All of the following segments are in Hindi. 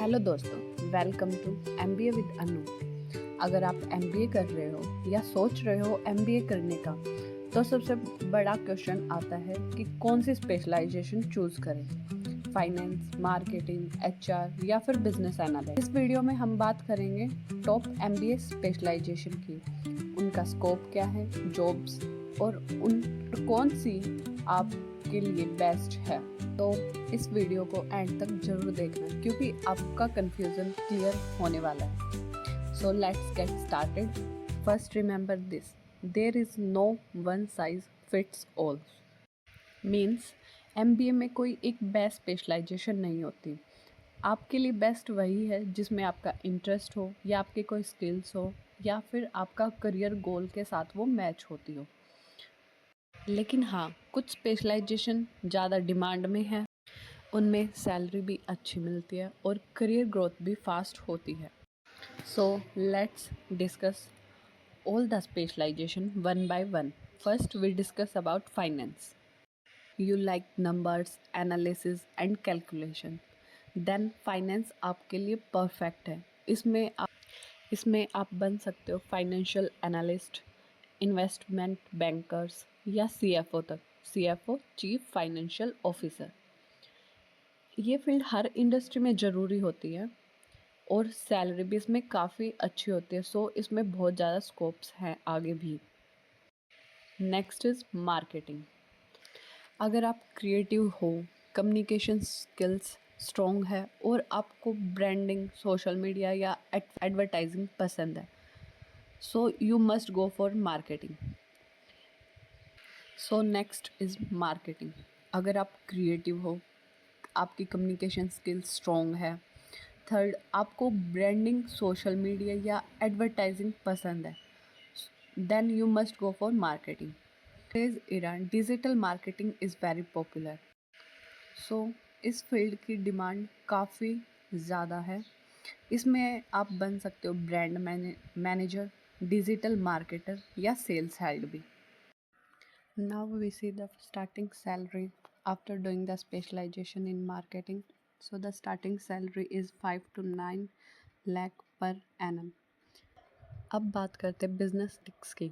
हेलो दोस्तों, वेलकम टू एमबीए विद अनु। अगर आप एमबीए कर रहे हो या सोच रहे हो एमबीए करने का, तो सबसे बड़ा क्वेश्चन आता है कि कौन सी स्पेशलाइजेशन चूज करें, फाइनेंस, मार्केटिंग, एचआर या फिर बिजनेस एनालिस्ट। इस वीडियो में हम बात करेंगे टॉप एमबीए स्पेशलाइजेशन की, उनका स्कोप क्या है, जॉब्स और उन कौन सी आपके लिए बेस्ट है। तो इस वीडियो को एंड तक जरूर देखना क्योंकि आपका कंफ्यूजन क्लियर होने वाला है। So let's get started. First remember this, there is no one size fits all. Means MBA में कोई एक बेस्ट स्पेशलाइजेशन नहीं होती। आपके लिए बेस्ट वही है जिसमें आपका इंटरेस्ट हो या आपके कोई स्किल्स हो या फिर आपका करियर गोल के साथ वो मैच होती हो। लेकिन हाँ, कुछ स्पेशलाइजेशन ज़्यादा डिमांड में है, उनमें सैलरी भी अच्छी मिलती है और करियर ग्रोथ भी फास्ट होती है। So let's discuss all the specialization one by one. First, we discuss about finance. You like numbers, analysis and calculation. Then finance आपके लिए perfect है। इसमें आप बन सकते हो फाइनेंशियल एनालिस्ट, इन्वेस्टमेंट बैंकर्स या सीएफओ तक। CFO chief financial officer. ये फील्ड हर इंडस्ट्री में ज़रूरी होती है और सैलरी भी इसमें काफ़ी अच्छी होती है। सो इसमें बहुत ज़्यादा स्कोप्स हैं आगे भी। Next is marketing. अगर आप क्रिएटिव हो, कम्युनिकेशन स्किल्स स्ट्रॉन्ग है और आपको ब्रांडिंग, सोशल मीडिया या एडवर्टाइजिंग पसंद है, so you must go for marketing. So next is marketing. अगर आप क्रिएटिव हो, आपकी कम्युनिकेशन स्किल्स स्ट्रॉन्ग है, थर्ड आपको ब्रांडिंग, सोशल मीडिया या एडवर्टाइजिंग पसंद है, then you must go for marketing. Today's era, digital marketing is very popular. So इस फील्ड की डिमांड काफ़ी ज़्यादा है। इसमें आप बन सकते हो ब्रांड मैनेजर, डिजिटल मार्केटर या सेल्स हेड भी। Now we see the starting salary after doing the specialisation in marketing. So the starting salary is 5 to 9 lakh per annum. अब बात करते हैं बिजनेस टिक्स की,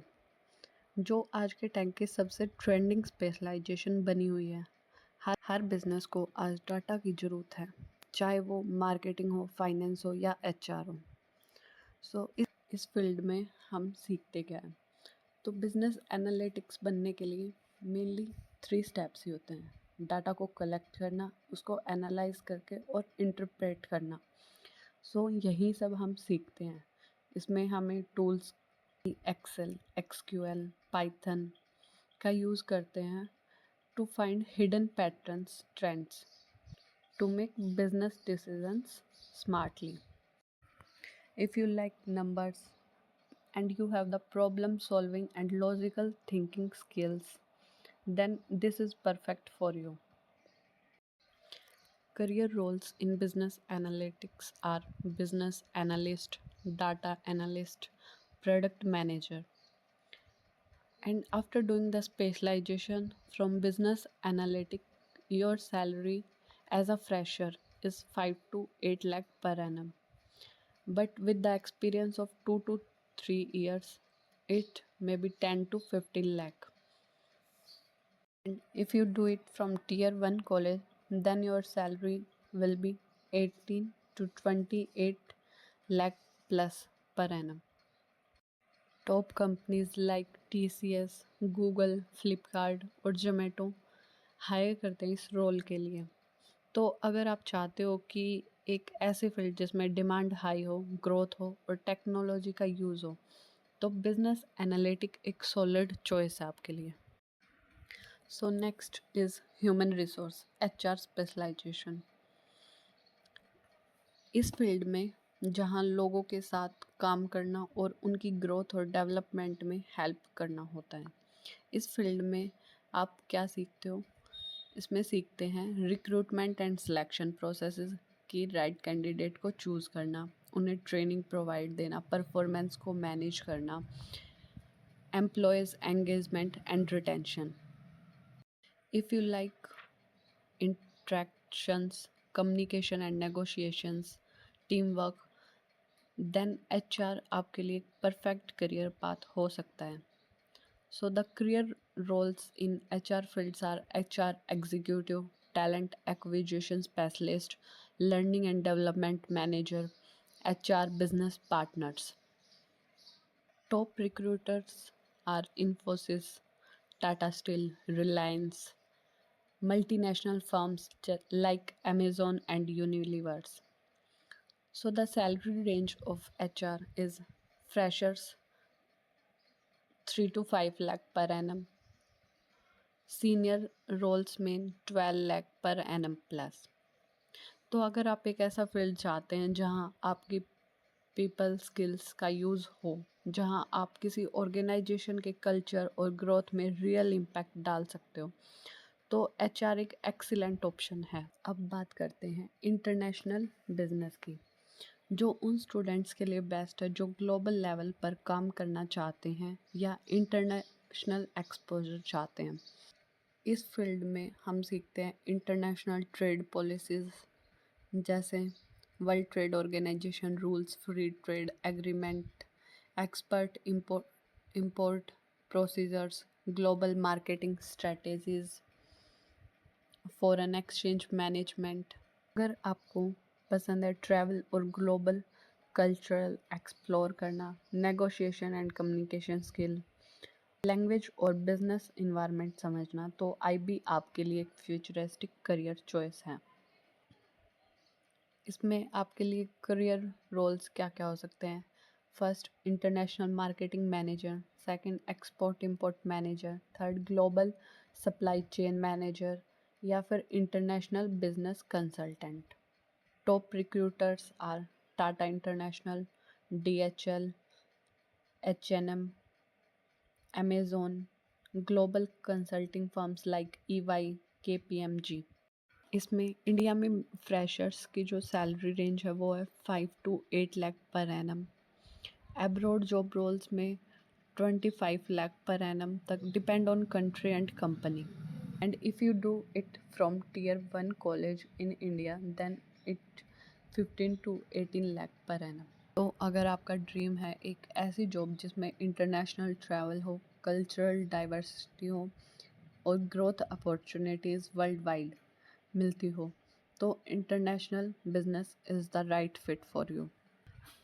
जो आज के टाइम की सबसे ट्रेंडिंग स्पेशलाइजेशन बनी हुई है। हर बिजनेस को आज डाटा की ज़रूरत है, चाहे वो मार्केटिंग हो, फाइनेंस हो या एचआर हो। सो इस फील्ड में हम सीखते क्या है। तो बिजनेस एनालिटिक्स बनने के लिए मेनली 3 स्टेप्स ही होते हैं। डाटा को कलेक्ट करना, उसको एनालाइज करके और इंटरप्रेट करना। सो यही सब हम सीखते हैं। इसमें हमें टूल्स एक्सेल, एक्सक्यूएल, पाइथन का यूज़ करते हैं to find hidden patterns, trends, to make business decisions smartly. If you like numbers and you have the problem solving and logical thinking skills, then this is perfect for you. Career roles in business analytics are business analyst, data analyst, product manager. And after doing the specialization from business analytic, your salary as a fresher is 5 to 8 lakh per annum. But with the experience of 2 to 3 years, it may be 10 to 15 lakh. And if you do it from tier 1 college, then your salary will be 18 to 28 lakh plus per annum. Top companies like TCS, Google, Flipkart और जोमेटो हायर करते हैं इस रोल के लिए। तो अगर आप चाहते हो कि एक ऐसी फील्ड जिसमें डिमांड हाई हो, ग्रोथ हो और टेक्नोलॉजी का यूज़ हो, तो बिजनेस एनालिटिक एक सॉलिड चॉइस है आपके लिए। So next is human resource, HR specialisation. इस फील्ड में जहाँ लोगों के साथ काम करना और उनकी ग्रोथ और डेवलपमेंट में हेल्प करना होता है। इस फील्ड में आप क्या सीखते हो? इसमें सीखते हैं रिक्रूटमेंट एंड सिलेक्शन प्रोसेसेस की, राइट कैंडिडेट को चूज़ करना, उन्हें ट्रेनिंग प्रोवाइड देना, परफॉर्मेंस को मैनेज करना, employees engagement and retention. If you like interactions, communication and negotiations, team work, then HR आपके लिए परफेक्ट करियर पाथ हो सकता है। So the career roles in HR fields are HR executive, talent acquisition specialist, learning and development manager, HR business partners. Top recruiters are Infosys, Tata Steel, Reliance, multinational firms like Amazon and Unilever. So the salary range of HR is freshers 3 to 5 lakh per annum, senior roles में 12 lakh per annum plus। तो अगर आप एक ऐसा फील्ड चाहते हैं जहां आपकी पीपल स्किल्स का यूज़ हो, जहां आप किसी ऑर्गेनाइजेशन के कल्चर और ग्रोथ में रियल इम्पैक्ट डाल सकते हो, तो एचआर एक एक्सीलेंट ऑप्शन है। अब बात करते हैं इंटरनेशनल बिजनेस की, जो उन स्टूडेंट्स के लिए बेस्ट है जो ग्लोबल लेवल पर काम करना चाहते हैं या इंटरनेशनल एक्सपोजर चाहते हैं। इस फील्ड में हम सीखते हैं इंटरनेशनल ट्रेड पॉलिसीज़, जैसे world trade organisation rules, free trade agreement, expert import procedures, global marketing strategies, foreign exchange management. अगर आपको पसंद है ट्रैवल और ग्लोबल कल्चरल एक्सप्लोर करना, negotiation and communication skill, language और बिजनेस इन्वायरमेंट समझना, तो आईबी आपके लिए एक फ्यूचरिस्टिक करियर चॉइस है। इसमें आपके लिए करियर रोल्स क्या क्या हो सकते हैं? First, international marketing manager, second, export import manager, third, global supply chain manager, या फिर international business consultant. Top recruiters are Tata international, DHL, H&M, Amazon, global consulting firms like EY, KPMG। इसमें इंडिया में फ्रेशर्स की जो सैलरी रेंज है वो है 5 to 8 lakh per annum. Abroad job roles में 25 लाख पर एनम तक, depend on country and company. And if you do it from Tier 1 college in India, then it 15 to 18 lakh per annum. तो अगर आपका ड्रीम है एक ऐसी जॉब जिसमें इंटरनेशनल ट्रैवल हो, कल्चरल डाइवर्सिटी हो और ग्रोथ अपॉर्चुनिटीज़ वर्ल्ड वाइड मिलती हो, तो international business is the right fit for you.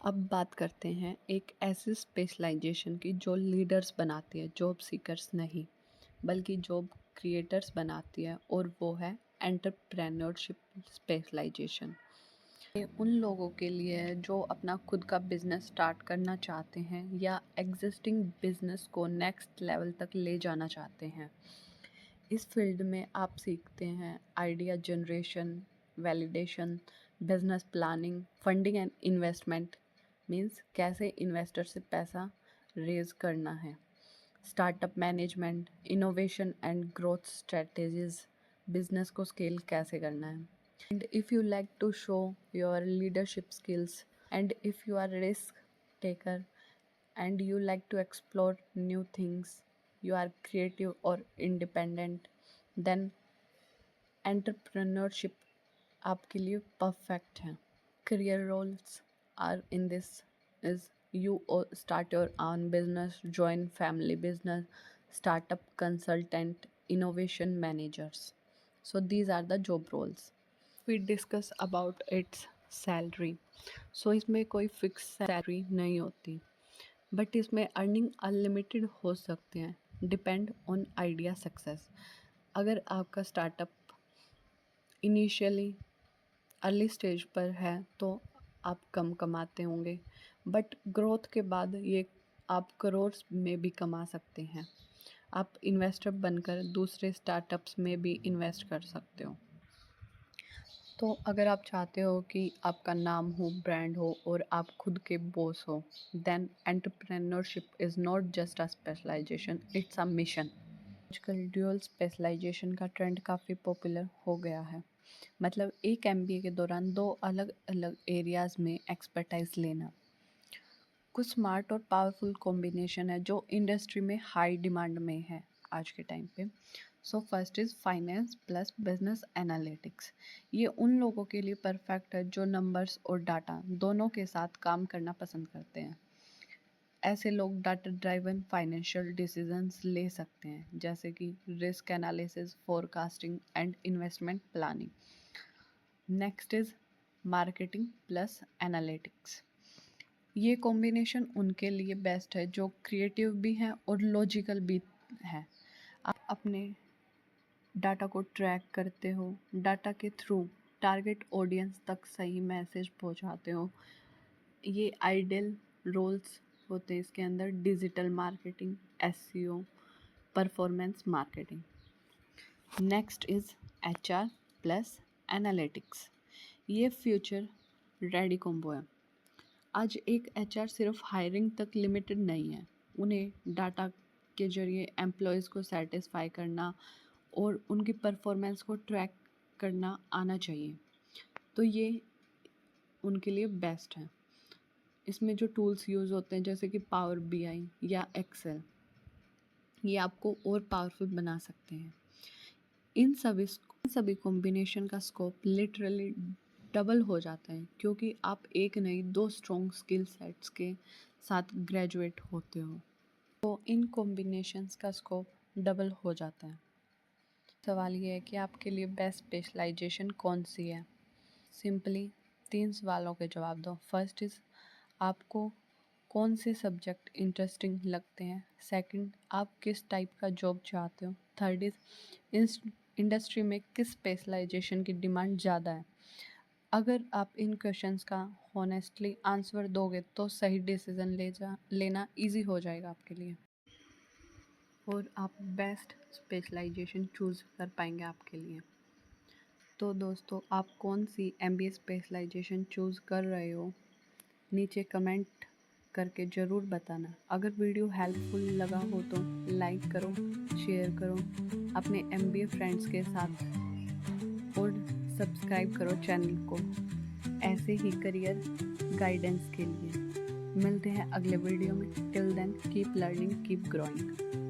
अब बात करते हैं एक ऐसी स्पेशलाइजेशन की जो लीडर्स बनाती है, जॉब सीकर्स नहीं बल्कि जॉब क्रिएटर्स बनाती है, और वो है एंटरप्रेन्योरशिप स्पेशलाइजेशन। ये उन लोगों के लिए है जो अपना खुद का बिजनेस स्टार्ट करना चाहते हैं या एग्जिस्टिंग बिजनेस को नेक्स्ट लेवल तक ले जाना चाहते हैं। इस फील्ड में आप सीखते हैं idea generation, validation, business planning, funding and investment, means कैसे इन्वेस्टर से पैसा रेज करना है, startup management, innovation and growth strategies, business को स्केल कैसे करना है। And if you like to show your leadership skills, and if you are risk taker, and you like to explore new things, you are creative or independent, then entrepreneurship आपके लिए परफेक्ट है। Career roles are in this is you start your own business, join family business, startup consultant, innovation managers. So these are the job roles. We discuss about its salary. So इसमें कोई फिक्स सैलरी नहीं होती, बट इसमें अर्निंग अनलिमिटेड हो सकते हैं, डिपेंड ऑन आइडिया सक्सेस। अगर आपका स्टार्टअप इनिशियली अर्ली स्टेज पर है तो आप कम कमाते होंगे, बट ग्रोथ के बाद ये आप करोर्स में भी कमा सकते हैं। आप इन्वेस्टर बनकर दूसरे स्टार्टअप्स में भी इन्वेस्ट कर सकते हो। तो अगर आप चाहते हो कि आपका नाम हो, ब्रांड हो और आप खुद के बॉस हो, then entrepreneurship is not just a specialisation, it's a mission. आजकल ड्यूअल स्पेशलाइजेशन का ट्रेंड काफ़ी पॉपुलर हो गया है, मतलब एक MBA के दौरान 2 अलग अलग एरियाज़ में एक्सपर्टाइज लेना। कुछ स्मार्ट और पावरफुल कॉम्बिनेशन है जो इंडस्ट्री में हाई डिमांड में है आज के टाइम पे। So first is finance plus business analytics. ये उन लोगों के लिए परफेक्ट है जो नंबर्स और डाटा दोनों के साथ काम करना पसंद करते हैं। ऐसे लोग डाटा ड्राइवन फाइनेंशियल डिसीजंस ले सकते हैं, जैसे कि risk analysis, forecasting and investment planning. Next is marketing plus analytics. ये कॉम्बिनेशन उनके लिए बेस्ट है जो क्रिएटिव भी हैं और लॉजिकल भी हैं। आप अपने डाटा को ट्रैक करते हो, डाटा के थ्रू टारगेट ऑडियंस तक सही मैसेज पहुंचाते हो। ये आइडियल रोल्स होते हैं इसके अंदर: digital marketing, SEO, performance marketing. Next is HR plus analytics. ये फ्यूचर रेडी कॉम्बो है। आज एक एचआर सिर्फ हायरिंग तक लिमिटेड नहीं है, उन्हें डाटा के जरिए एम्प्लॉयज़ को सेटिस्फाई करना और उनकी परफॉर्मेंस को ट्रैक करना आना चाहिए। तो ये उनके लिए बेस्ट है। इसमें जो टूल्स यूज़ होते हैं जैसे कि पावर बीआई या एक्सेल, ये आपको और पावरफुल बना सकते हैं। इन सभी कॉम्बिनेशन का स्कोप लिटरली डबल हो जाता है, क्योंकि आप एक नहीं 2 स्ट्रॉन्ग स्किल सेट्स के साथ ग्रेजुएट होते हो, तो इन कॉम्बिनेशंस का स्कोप डबल हो जाता है। सवाल ये है कि आपके लिए बेस्ट स्पेशलाइजेशन कौन सी है। सिंपली 3 सवालों के जवाब दो। फर्स्ट इज़ आपको कौन से सब्जेक्ट इंटरेस्टिंग लगते हैं। सेकंड, आप किस टाइप का जॉब चाहते हो। थर्ड इज़ इंडस्ट्री में किस स्पेशलाइजेशन की डिमांड ज़्यादा है। अगर आप इन क्वेश्चंस का हॉनेस्टली आंसर दोगे तो सही डिसीजन लेना इजी हो जाएगा आपके लिए, और आप बेस्ट स्पेशलाइजेशन चूज़ कर पाएंगे आपके लिए। तो दोस्तों, आप कौन सी एमबीए स्पेशलाइजेशन चूज़ कर रहे हो, नीचे कमेंट करके ज़रूर बताना। अगर वीडियो हेल्पफुल लगा हो तो लाइक करो, शेयर करो अपने एमबीए फ्रेंड्स के साथ और सब्सक्राइब करो चैनल को ऐसे ही करियर गाइडेंस के लिए। मिलते हैं अगले वीडियो में। Till then keep learning, keep growing.